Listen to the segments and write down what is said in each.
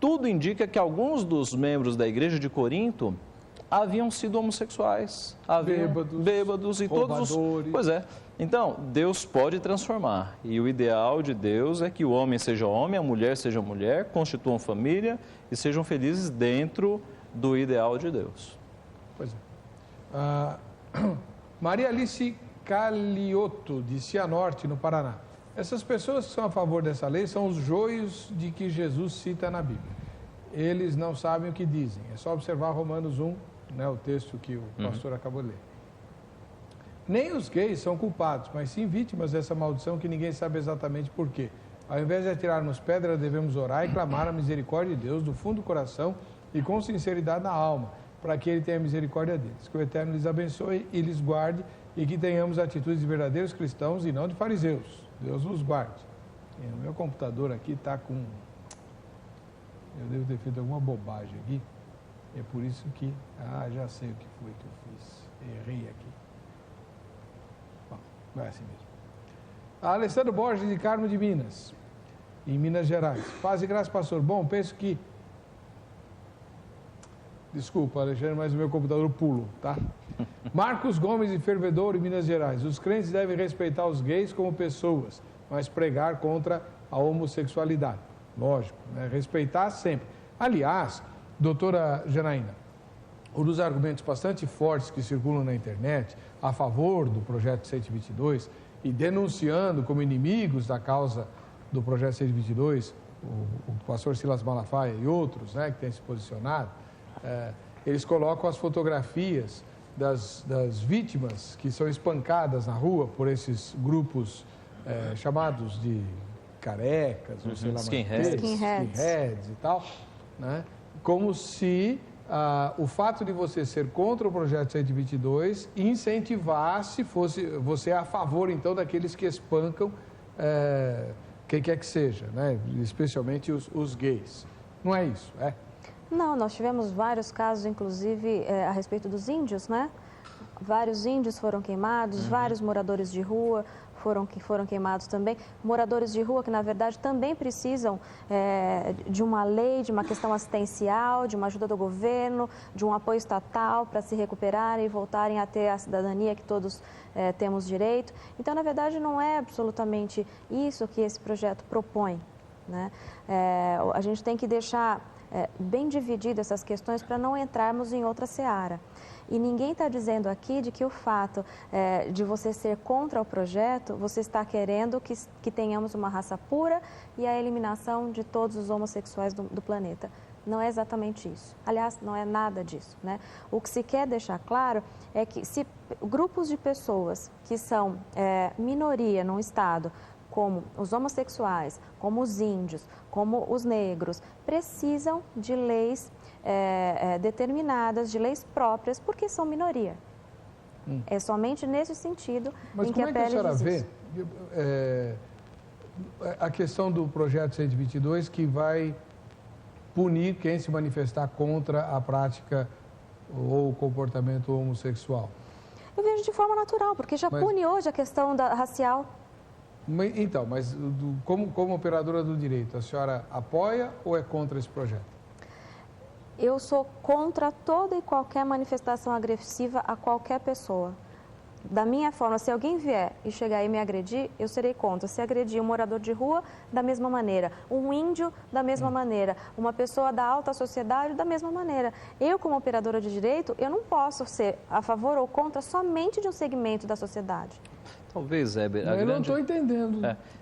tudo indica que alguns dos membros da igreja de Corinto haviam sido homossexuais, bêbados e roubadores. todos os... Pois é. Então, Deus pode transformar. E o ideal de Deus é que o homem seja homem, a mulher seja mulher, constituam família e sejam felizes dentro do ideal de Deus. Pois é. Maria Alice Calioto, de Cianorte, no Paraná. Essas pessoas que são a favor dessa lei são os joios de que Jesus cita na Bíblia. Eles não sabem o que dizem. É só observar Romanos 1, né, o texto que o pastor acabou de ler. Nem os gays são culpados, mas sim vítimas dessa maldição que ninguém sabe exatamente por quê. Ao invés de atirarmos pedra, devemos orar e clamar a misericórdia de Deus do fundo do coração e com sinceridade na alma, para que Ele tenha misericórdia deles. Que o Eterno lhes abençoe e lhes guarde e que tenhamos atitudes de verdadeiros cristãos e não de fariseus. Deus nos guarde. E o meu computador aqui está com... Eu devo ter feito alguma bobagem aqui. É por isso que... já sei o que foi que eu fiz. Errei aqui. Bom, vai assim mesmo. Alessandro Borges, de Carmo de Minas, em Minas Gerais. Paz e graça, pastor. Bom, penso que... Desculpa, Alexandre, mas o meu computador pulou, tá? Marcos Gomes, de Fervedouro, em Minas Gerais. Os crentes devem respeitar os gays como pessoas, mas pregar contra a homossexualidade. Lógico, né? Respeitar sempre. Aliás, doutora Janaína, um dos argumentos bastante fortes que circulam na internet a favor do projeto 122 e denunciando como inimigos da causa do projeto 122, o pastor Silas Malafaia e outros, né, que têm se posicionado, eles colocam as fotografias das vítimas que são espancadas na rua por esses grupos chamados de carecas, ou sei lá, skinheads e tal, né? Como se o fato de você ser contra o projeto 122 incentivasse, fosse você a favor, então, daqueles que espancam quem quer que seja, né? Especialmente os gays. Não é isso, é? Não, nós tivemos vários casos, inclusive, a respeito dos índios, né? Vários índios foram queimados, vários moradores de rua foram queimados também. Moradores de rua que, na verdade, também precisam de uma lei, de uma questão assistencial, de uma ajuda do governo, de um apoio estatal para se recuperarem e voltarem a ter a cidadania que todos temos direito. Então, na verdade, não é absolutamente isso que esse projeto propõe, né? A gente tem que deixar bem dividido essas questões para não entrarmos em outra seara. E ninguém está dizendo aqui de que o fato de você ser contra o projeto, você está querendo que tenhamos uma raça pura e a eliminação de todos os homossexuais do planeta. Não é exatamente isso. Aliás, não é nada disso, né? O que se quer deixar claro é que se grupos de pessoas que são minoria num estado, como os homossexuais, como os índios, como os negros, precisam de leis determinadas, de leis próprias, porque são minoria. É somente nesse sentido em que a PL diz isso. Mas como é que a senhora vê a questão do projeto 122 que vai punir quem se manifestar contra a prática ou o comportamento homossexual? Eu vejo de forma natural, porque já pune hoje a questão racial. Então, mas como operadora do direito, a senhora apoia ou é contra esse projeto? Eu sou contra toda e qualquer manifestação agressiva a qualquer pessoa. Da minha forma, se alguém vier e chegar e me agredir, eu serei contra. Se agredir um morador de rua, da mesma maneira. Um índio, da mesma maneira. Uma pessoa da alta sociedade, da mesma maneira. Eu, como operadora de direito, eu não posso ser a favor ou contra somente de um segmento da sociedade. Talvez, Heber. Eu não estou entendendo.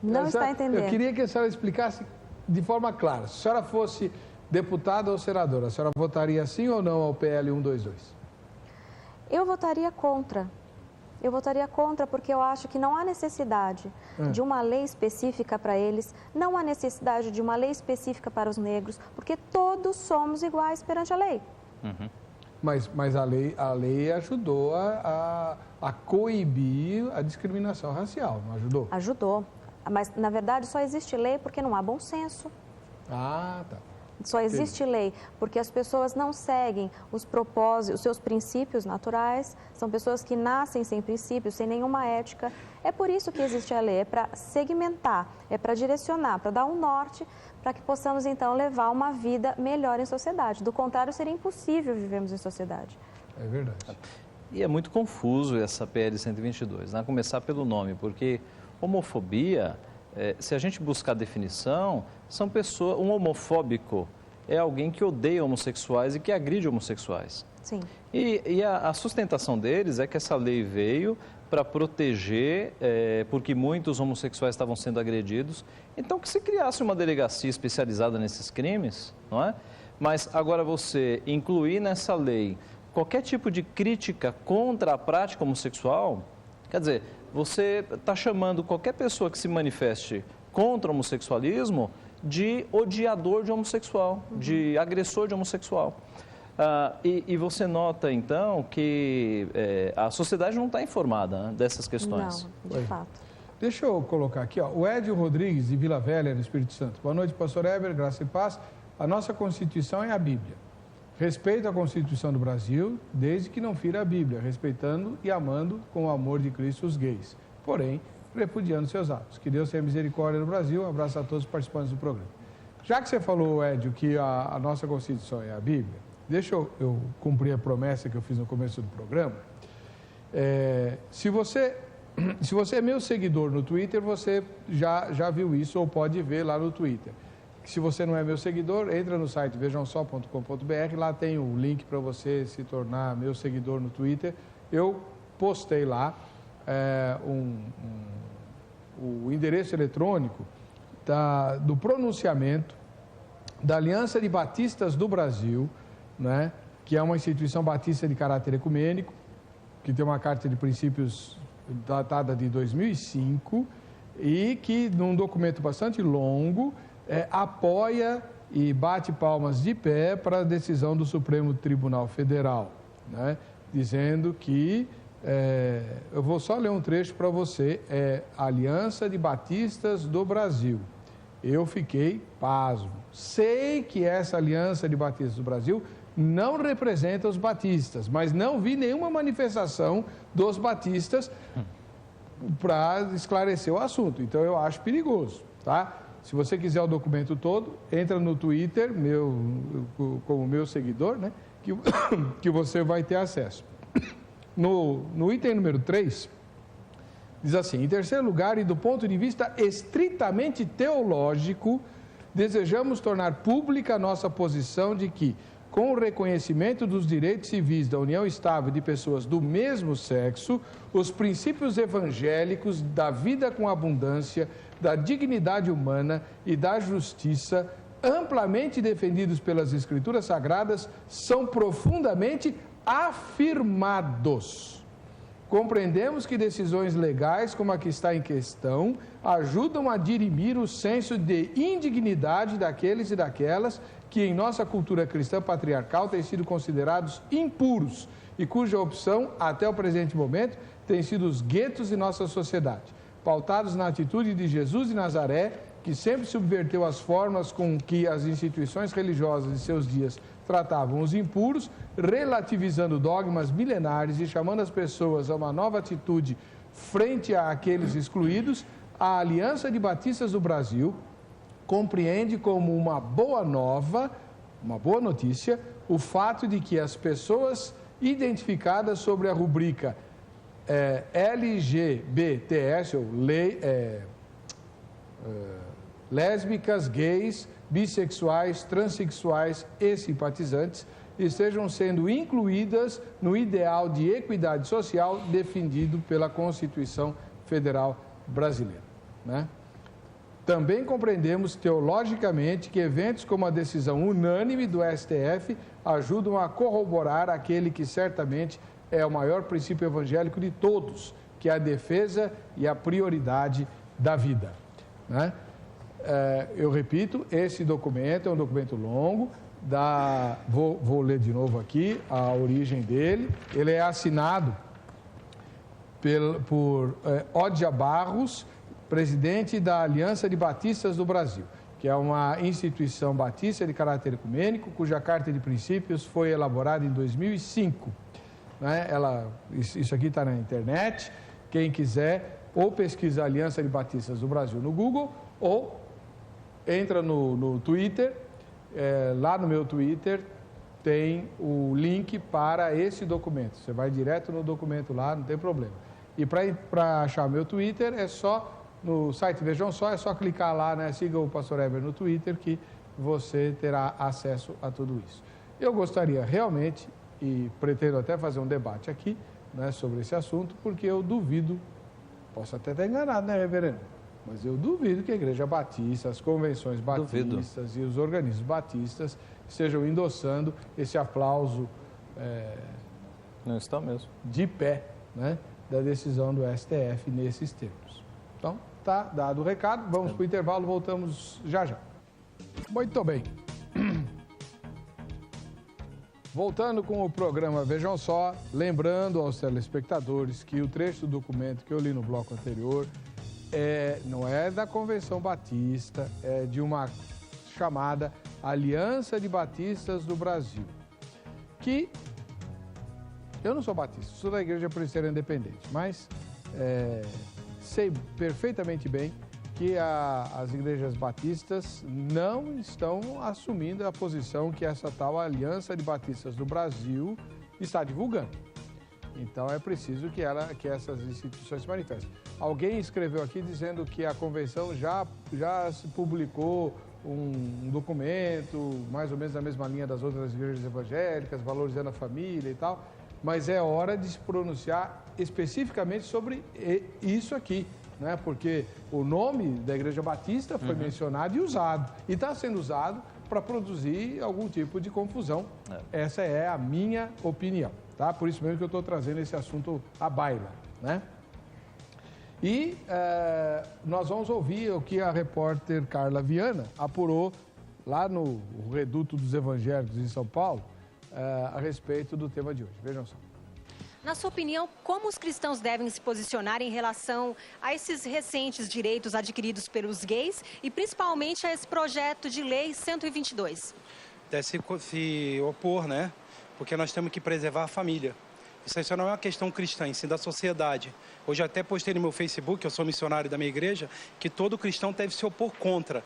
Não está entendendo. Eu queria que a senhora explicasse de forma clara. Se a senhora fosse deputada ou senadora, a senhora votaria sim ou não ao PL 122? Eu votaria contra. Eu votaria contra porque eu acho que não há necessidade de uma lei específica para eles, não há necessidade de uma lei específica para os negros, porque todos somos iguais perante a lei. Mas a lei ajudou a coibir a discriminação racial, não ajudou? Ajudou, mas na verdade só existe lei porque não há bom senso. Ah, tá. Só existe lei porque as pessoas não seguem os propósitos, os seus princípios naturais, são pessoas que nascem sem princípios, sem nenhuma ética. É por isso que existe a lei, é para segmentar, é para direcionar, para dar um norte, para que possamos então levar uma vida melhor em sociedade. Do contrário, seria impossível vivermos em sociedade. É verdade. E é muito confuso essa PL 122, né? A começar pelo nome, porque homofobia, se a gente buscar definição, são pessoas, um homofóbico é alguém que odeia homossexuais e que agride homossexuais. Sim. E a sustentação deles é que essa lei veio para proteger, porque muitos homossexuais estavam sendo agredidos. Então, que se criasse uma delegacia especializada nesses crimes, não é? Mas agora você incluir nessa lei qualquer tipo de crítica contra a prática homossexual, quer dizer, você está chamando qualquer pessoa que se manifeste contra o homossexualismo de odiador de homossexual, de agressor de homossexual. E você nota, então, que a sociedade não está informada, né, dessas questões. Não, de fato. Deixa eu colocar aqui, ó, o Edio Rodrigues, de Vila Velha, no Espírito Santo. Boa noite, pastor Heber, graça e paz. A nossa Constituição é a Bíblia. Respeito a Constituição do Brasil, desde que não fira a Bíblia, respeitando e amando com o amor de Cristo os gays. Porém, repudiando seus atos. Que Deus tenha misericórdia no Brasil. Um abraço a todos os participantes do programa. Já que você falou, Edio, que a nossa Constituição é a Bíblia, deixa eu cumprir a promessa que eu fiz no começo do programa. Se você é meu seguidor no Twitter, você já viu isso ou pode ver lá no Twitter. Se você não é meu seguidor, entra no site vejamsó.com.br, lá tem o link para você se tornar meu seguidor no Twitter. Eu postei lá o endereço eletrônico do pronunciamento da Aliança de Batistas do Brasil, né, que é uma instituição batista de caráter ecumênico, que tem uma carta de princípios datada de 2005 e que, num documento bastante longo, apoia e bate palmas de pé para a decisão do Supremo Tribunal Federal, né, dizendo que, eu vou só ler um trecho para você, Aliança de Batistas do Brasil. Eu fiquei pasmo. Sei que essa Aliança de Batistas do Brasil não representa os batistas, mas não vi nenhuma manifestação dos batistas para esclarecer o assunto. Então, eu acho perigoso, tá? Se você quiser o documento todo, entra no Twitter, como meu seguidor, né? Que você vai ter acesso. No item número 3, diz assim: em terceiro lugar, e do ponto de vista estritamente teológico, desejamos tornar pública a nossa posição de que, com o reconhecimento dos direitos civis da união estável de pessoas do mesmo sexo, os princípios evangélicos da vida com abundância, da dignidade humana e da justiça, amplamente defendidos pelas Escrituras Sagradas, são profundamente afirmados. Compreendemos que decisões legais como a que está em questão ajudam a dirimir o senso de indignidade daqueles e daquelas que em nossa cultura cristã patriarcal têm sido considerados impuros e cuja opção, até o presente momento, tem sido os guetos de nossa sociedade, pautados na atitude de Jesus de Nazaré, que sempre subverteu as formas com que as instituições religiosas de seus dias tratavam os impuros, relativizando dogmas milenares e chamando as pessoas a uma nova atitude frente àqueles excluídos. A Aliança de Batistas do Brasil compreende como uma boa nova, uma boa notícia, o fato de que as pessoas identificadas sobre a rubrica LGBTS, ou lésbicas, gays, bissexuais, transexuais e simpatizantes, estejam sendo incluídas no ideal de equidade social defendido pela Constituição Federal Brasileira, né? Também compreendemos teologicamente que eventos como a decisão unânime do STF ajudam a corroborar aquele que certamente é o maior princípio evangélico de todos, que é a defesa e a prioridade da vida, né? Eu repito, esse documento é um documento longo, vou ler de novo aqui a origem dele. Ele é assinado por Odia Barros, presidente da Aliança de Batistas do Brasil. que é uma instituição batista de caráter ecumênico, cuja Carta de Princípios foi elaborada em 2005. Né? Isso aqui está na internet, quem quiser, ou pesquisa Aliança de Batistas do Brasil no Google, ou entra no Twitter, lá no meu Twitter tem o link para esse documento. Você vai direto no documento lá, não tem problema. E para achar meu Twitter, é só no site Vejam Só, é só clicar lá, né? Siga o Pastor Heber no Twitter que você terá acesso a tudo isso. Eu gostaria realmente, e pretendo até fazer um debate aqui, né, sobre esse assunto, porque eu duvido, posso até estar enganado, né, reverendo? Mas eu duvido que a Igreja Batista, as convenções batistas e os organismos batistas estejam endossando esse aplauso não está mesmo. De pé, né, da decisão do STF nesses termos. Então, tá dado o recado, vamos para o intervalo, voltamos já já. Muito bem. Voltando com o programa Vejam Só, lembrando aos telespectadores que o trecho do documento que eu li no bloco anterior não é da Convenção Batista, é de uma chamada Aliança de Batistas do Brasil, que eu não sou batista, sou da Igreja Presbiteriana Independente, mas sei perfeitamente bem que as igrejas batistas não estão assumindo a posição que essa tal Aliança de Batistas do Brasil está divulgando. Então é preciso que essas instituições se manifestem. Alguém escreveu aqui dizendo que a convenção já se publicou um documento, mais ou menos na mesma linha das outras igrejas evangélicas, valorizando a família e tal, mas é hora de se pronunciar especificamente sobre isso aqui, né? Porque o nome da Igreja Batista foi mencionado e usado, e está sendo usado para produzir algum tipo de confusão. Essa é a minha opinião, tá? Por isso mesmo que eu estou trazendo esse assunto à baila, né? E nós vamos ouvir o que a repórter Carla Viana apurou lá no Reduto dos Evangélicos em São Paulo, a respeito do tema de hoje. Vejam só. Na sua opinião, como os cristãos devem se posicionar em relação a esses recentes direitos adquiridos pelos gays e principalmente a esse projeto de lei 122? Deve se opor, né? Porque nós temos que preservar a família. Isso não é uma questão cristã, em si da sociedade. Hoje até postei no meu Facebook, eu sou missionário da minha igreja, que todo cristão deve se opor contra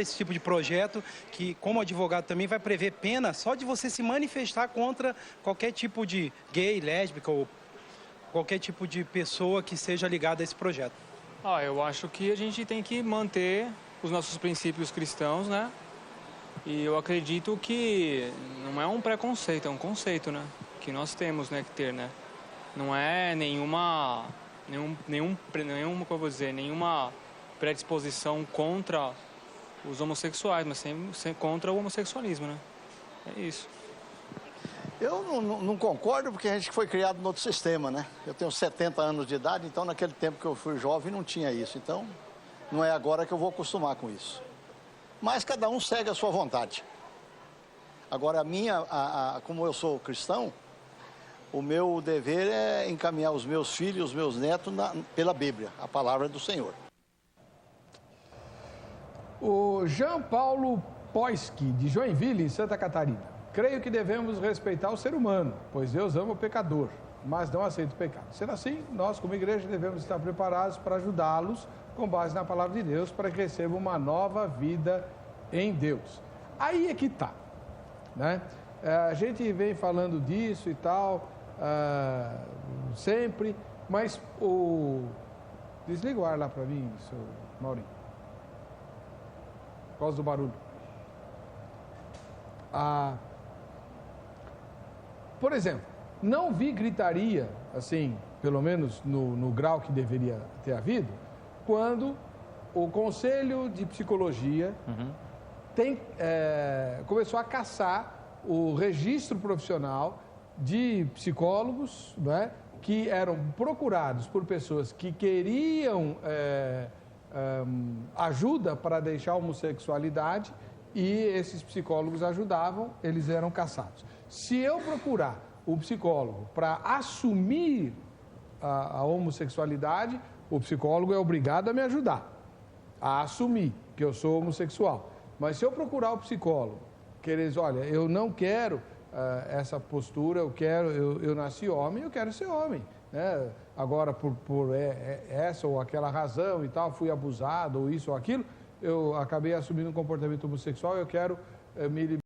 esse tipo de projeto, que como advogado também vai prever pena só de você se manifestar contra qualquer tipo de gay, lésbica ou qualquer tipo de pessoa que seja ligada a esse projeto. Eu acho que a gente tem que manter os nossos princípios cristãos, né? E eu acredito que não é um preconceito, é um conceito, né? Que nós temos, né, que ter, né? Não é nenhuma predisposição contra os homossexuais, mas sempre contra o homossexualismo, né? É isso. Eu não concordo, porque a gente foi criado no outro sistema, né? Eu tenho 70 anos de idade, então naquele tempo que eu fui jovem não tinha isso. Então, não é agora que eu vou acostumar com isso. Mas cada um segue a sua vontade. Agora, como eu sou cristão, o meu dever é encaminhar os meus filhos, os meus netos pela Bíblia, a palavra do Senhor. O Jean Paulo Poisky, de Joinville, em Santa Catarina. Creio que devemos respeitar o ser humano, pois Deus ama o pecador, mas não aceita o pecado. Sendo assim, nós, como igreja, devemos estar preparados para ajudá-los com base na palavra de Deus, para que recebam uma nova vida em Deus. Aí é que está, né? A gente vem falando disso e tal, sempre, mas desliga o ar lá para mim, seu Maurinho. Por causa do barulho. Por exemplo, não vi gritaria, assim, pelo menos no grau que deveria ter havido, quando o Conselho de Psicologia começou a caçar o registro profissional de psicólogos, né, que eram procurados por pessoas que queriam ajuda para deixar a homossexualidade, e esses psicólogos ajudavam, eles eram caçados. Se eu procurar o psicólogo para assumir a homossexualidade, o psicólogo é obrigado a me ajudar a assumir, que eu sou homossexual. Mas se eu procurar o psicólogo, que eles, olha, eu não quero essa postura, eu nasci homem, eu quero ser homem, né? Agora, por essa ou aquela razão e tal, fui abusado, ou isso ou aquilo, eu acabei assumindo um comportamento homossexual, eu quero me libertar.